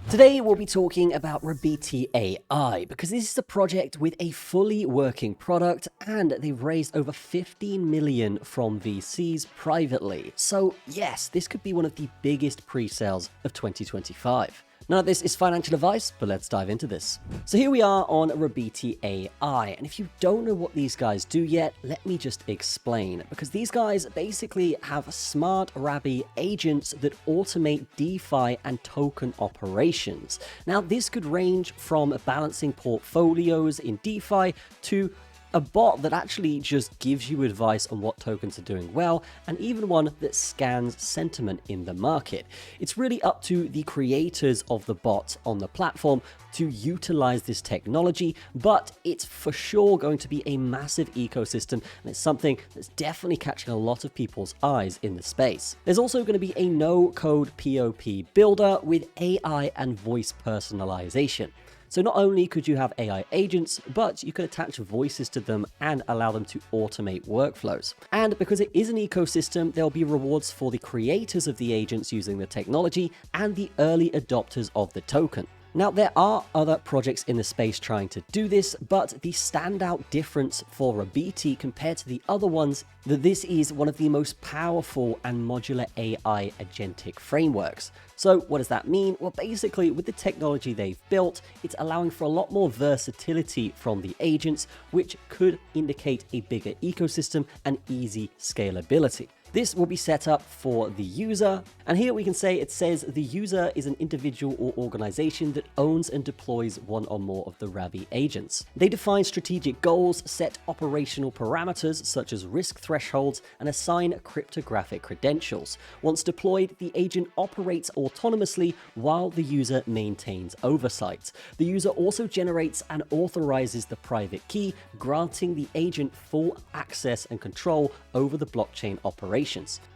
Today we'll be talking about Rabiti AI because this is a project with a fully working product and they've raised over 15 million from VCs privately. So yes, this could be one of the biggest pre-sales of 2025. None of this is financial advice, but let's dive into this. So here we are on Rabiti AI, and if you don't know what these guys do yet, let me just explain, because these guys basically have smart Rabi agents that automate DeFi and token operations. Now, this could range from balancing portfolios in DeFi to a bot that actually just gives you advice on what tokens are doing well, and even one that scans sentiment in the market. It's really up to the creators of the bot on the platform to utilize this technology, but it's for sure going to be a massive ecosystem, and it's something that's definitely catching a lot of people's eyes in the space. There's also going to be a no-code POP builder with AI and voice personalization. So not only could you have AI agents, but you could attach voices to them and allow them to automate workflows. And because it is an ecosystem, there'll be rewards for the creators of the agents using the technology and the early adopters of the token. Now, there are other projects in the space trying to do this, but the standout difference for Rabiti compared to the other ones, that this is one of the most powerful and modular AI agentic frameworks. So what does that mean? Well, basically, with the technology they've built, it's allowing for a lot more versatility from the agents, which could indicate a bigger ecosystem and easy scalability. This will be set up for the user, and here we can say it says the user is an individual or organization that owns and deploys one or more of the Rabi agents. They define strategic goals, set operational parameters such as risk thresholds, and assign cryptographic credentials. Once deployed, the agent operates autonomously while the user maintains oversight. The user also generates and authorizes the private key, granting the agent full access and control over the blockchain operations.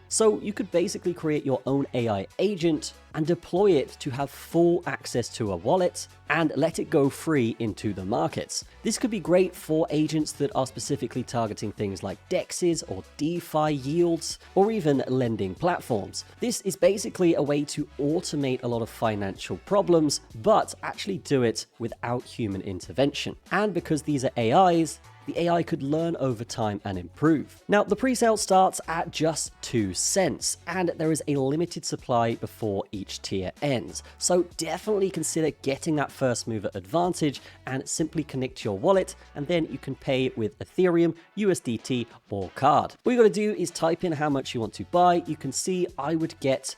So you could basically create your own AI agent and deploy it to have full access to a wallet and let it go free into the markets. This could be great for agents that are specifically targeting things like DEXs or DeFi yields or even lending platforms. This is basically a way to automate a lot of financial problems, but actually do it without human intervention. And because these are AIs, the AI could learn over time and improve. Now, the pre-sale starts at just 2 cents, and there is a limited supply before each tier ends. So definitely consider getting that first mover advantage and simply connect to your wallet, and then you can pay with Ethereum, USDT, or card. All you gotta do is type in how much you want to buy. You can see I would get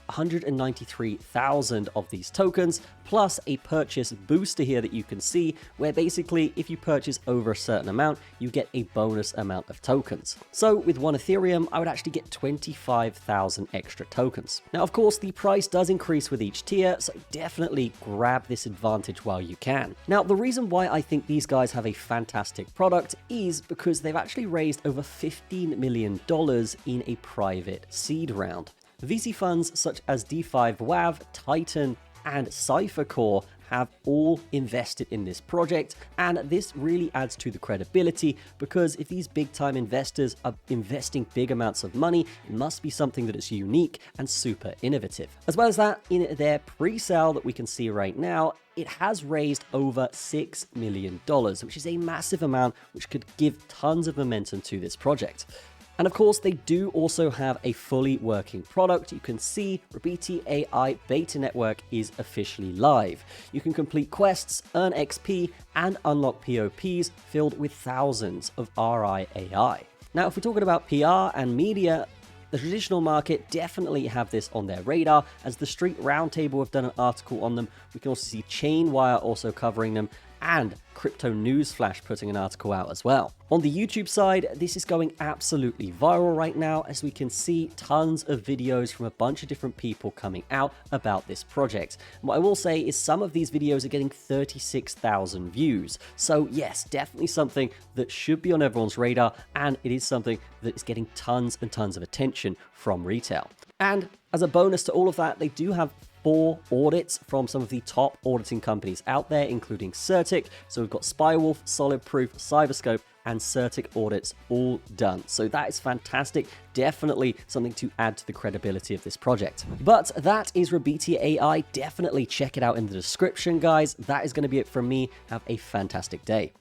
193,000 of these tokens, plus a purchase booster here that you can see, where basically if you purchase over a certain amount, you get a bonus amount of tokens. So with 1 Ethereum, I would actually get 25,000 extra tokens. Now, of course, the price does increase with each tier, so definitely grab this advantage while you can. Now, the reason why I think these guys have a fantastic product is because they've actually raised over $15 million in a private seed round. VC funds such as D5 WAV, Titan, and CypherCore have all invested in this project, and this really adds to the credibility, because if these big-time investors are investing big amounts of money, it must be something that is unique and super innovative. As well as that, in their pre-sale that we can see right now, it has raised over $6 million, which is a massive amount, which could give tons of momentum to this project. And of course, they do also have a fully working product. You can see Rabiti AI beta network is officially live. You can complete quests, earn XP, and unlock POPs filled with thousands of RabitiAI. Now, if we're talking about PR and media, the traditional market definitely have this on their radar, as the Street Roundtable have done an article on them. We can also see Chainwire also covering them, and Crypto Newsflash putting an article out as well. On the YouTube side, this is going absolutely viral right now, as we can see tons of videos from a bunch of different people coming out about this project. And what I will say is some of these videos are getting 36,000 views. So yes, definitely something that should be on everyone's radar, and it is something that is getting tons and tons of attention from retail. And as a bonus to all of that, they do have 4 audits from some of the top auditing companies out there, including Certic. So we've got Spywolf, Solid Proof, Cyberscope, and CertiK audits all done. So that is fantastic. Definitely something to add to the credibility of this project. But that is Rabiti AI. Definitely check it out in the description, guys. That is going to be it from me. Have a fantastic day.